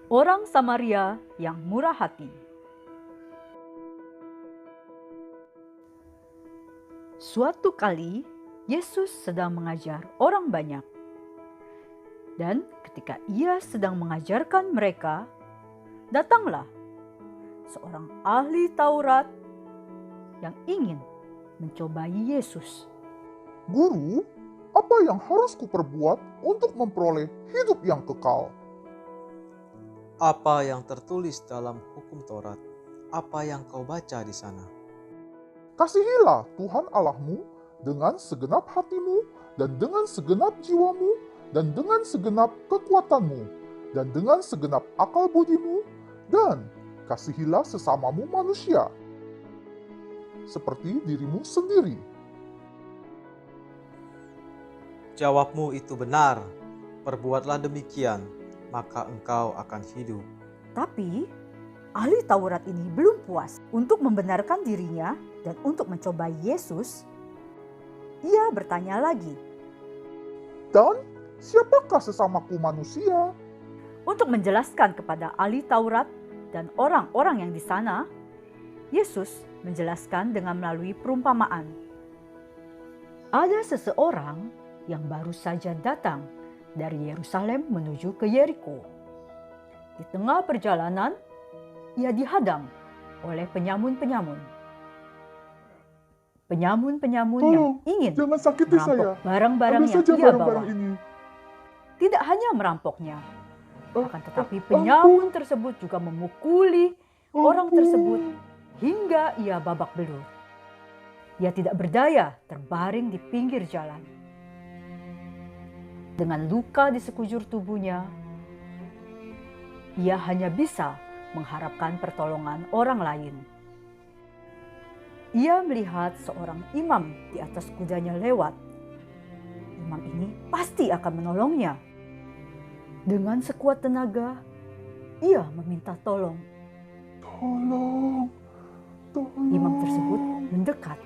Orang Samaria yang murah hati. Suatu kali, Yesus sedang mengajar orang banyak. Dan ketika ia sedang mengajarkan mereka, datanglah seorang ahli Taurat yang ingin mencobai Yesus. Guru, apa yang harus kuperbuat untuk memperoleh hidup yang kekal? Apa yang tertulis dalam hukum Taurat? Apa yang kau baca di sana? Kasihilah Tuhan Allahmu dengan segenap hatimu, dan dengan segenap jiwamu, dan dengan segenap kekuatanmu, dan dengan segenap akal budimu, dan kasihilah sesamamu manusia, seperti dirimu sendiri. Jawabmu itu benar, perbuatlah demikian, maka engkau akan hidup. Tapi ahli Taurat ini belum puas untuk membenarkan dirinya dan untuk mencobai Yesus. Ia bertanya lagi, Dan siapakah sesamaku manusia? untuk menjelaskan kepada ahli Taurat dan orang-orang yang di sana, Yesus menjelaskan dengan melalui perumpamaan. Ada seseorang yang baru saja datang dari Yerusalem menuju ke Yeriko. Di tengah perjalanan, ia dihadang oleh penyamun-penyamun. Penyamun-penyamun yang ingin jangan sakiti merampok saya. barang-barang Ambil yang saja ia barang-barang bawa. ini. Tidak hanya merampoknya, akan tetapi ampun. penyamun tersebut juga memukuli orang Ampun. tersebut hingga ia babak belur. Ia tidak berdaya, terbaring di pinggir jalan. Dengan luka di sekujur tubuhnya, ia hanya bisa mengharapkan pertolongan orang lain. Ia melihat seorang imam di atas kudanya lewat. Imam ini pasti akan menolongnya. Dengan sekuat tenaga, ia meminta tolong. Tolong. Imam tersebut mendekat.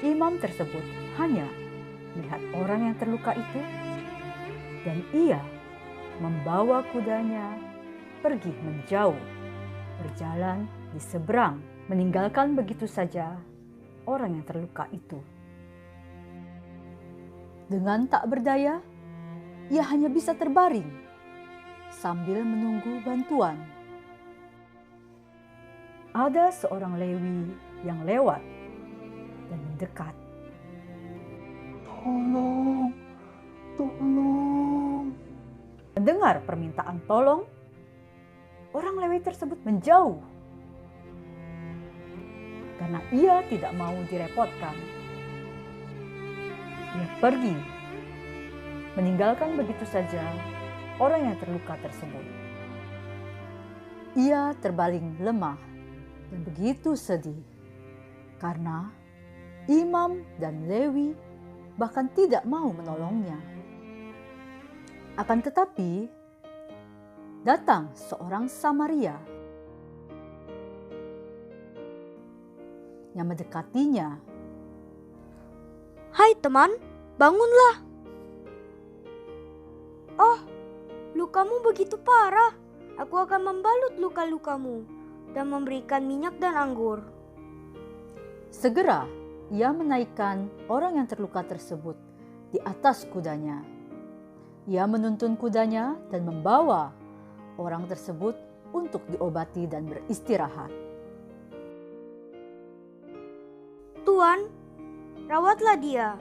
Imam tersebut hanya melihat orang yang terluka itu, dan ia membawa kudanya pergi menjauh, berjalan di seberang, meninggalkan begitu saja orang yang terluka itu. Dengan tak berdaya, ia hanya bisa terbaring sambil menunggu bantuan. Ada seorang Lewi yang lewat dan mendekat. Tolong. Tolong. Mendengar permintaan tolong, orang Lewi tersebut menjauh karena ia tidak mau direpotkan. Ia pergi, meninggalkan begitu saja orang yang terluka tersebut. Ia terbaling lemah dan begitu sedih karena imam dan Lewi bahkan tidak mau menolongnya. Akan tetapi, datang seorang Samaria yang mendekatinya. Hai teman, bangunlah. Oh, lukamu begitu parah. Aku akan membalut luka-lukamu dan memberikan minyak dan anggur. Segera ia menaikkan orang yang terluka tersebut di atas kudanya. Ia menuntun kudanya dan membawa orang tersebut untuk diobati dan beristirahat. Tuan, rawatlah dia,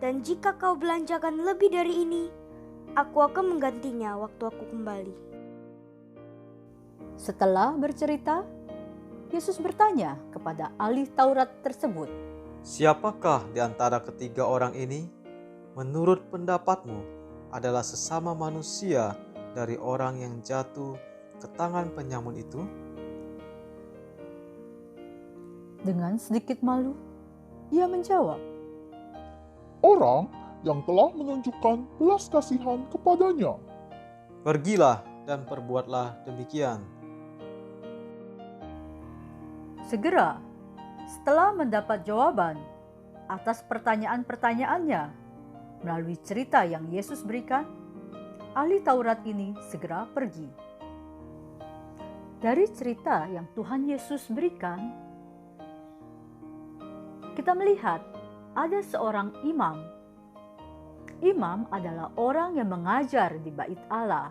dan jika kau belanjakan lebih dari ini, aku akan menggantinya waktu aku kembali. Setelah bercerita, Yesus bertanya kepada ahli Taurat tersebut, Siapakah di antara ketiga orang ini, menurut pendapatmu, adalah sesama manusia dari orang yang jatuh ke tangan penyamun itu? dengan sedikit malu, ia menjawab, Orang yang telah menunjukkan belas kasihan kepadanya. Pergilah dan perbuatlah demikian. segera setelah mendapat jawaban atas pertanyaan-pertanyaannya melalui cerita yang Yesus berikan, ahli Taurat ini segera pergi. Dari cerita yang Tuhan Yesus berikan, kita melihat ada seorang imam. Imam adalah orang yang mengajar di bait Allah,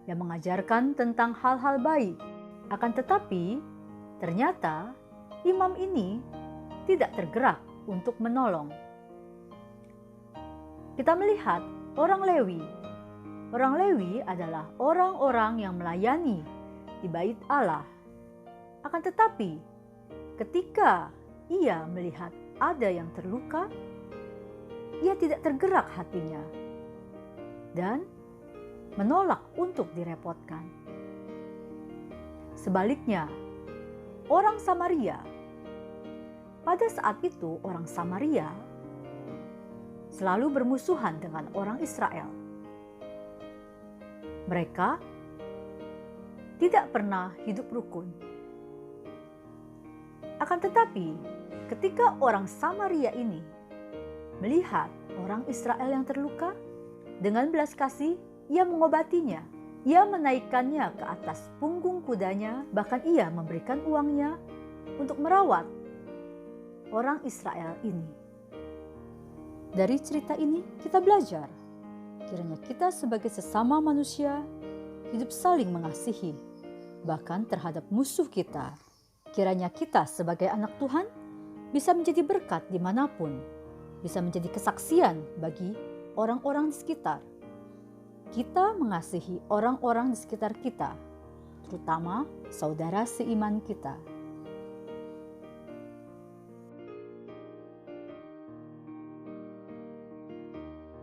yang mengajarkan tentang hal-hal baik. Akan tetapi, ternyata imam ini tidak tergerak untuk menolong. Kita melihat orang Lewi. Orang Lewi adalah orang-orang yang melayani di bait Allah. Akan tetapi, ketika ia melihat ada yang terluka, ia tidak tergerak hatinya dan menolak untuk direpotkan. Sebaliknya, orang Samaria, pada saat itu orang Samaria selalu bermusuhan dengan orang Israel. Mereka tidak pernah hidup rukun. Akan tetapi, ketika orang Samaria ini melihat orang Israel yang terluka, dengan belas kasih ia mengobatinya. Ia menaikkannya ke atas punggung kudanya, bahkan ia memberikan uangnya untuk merawat orang Israel ini. Dari cerita ini kita belajar, kiranya kita sebagai sesama manusia hidup saling mengasihi, bahkan terhadap musuh kita. Kiranya kita sebagai anak Tuhan bisa menjadi berkat dimanapun, bisa menjadi kesaksian bagi orang-orang di sekitar. Kita mengasihi orang-orang di sekitar kita, terutama saudara seiman kita.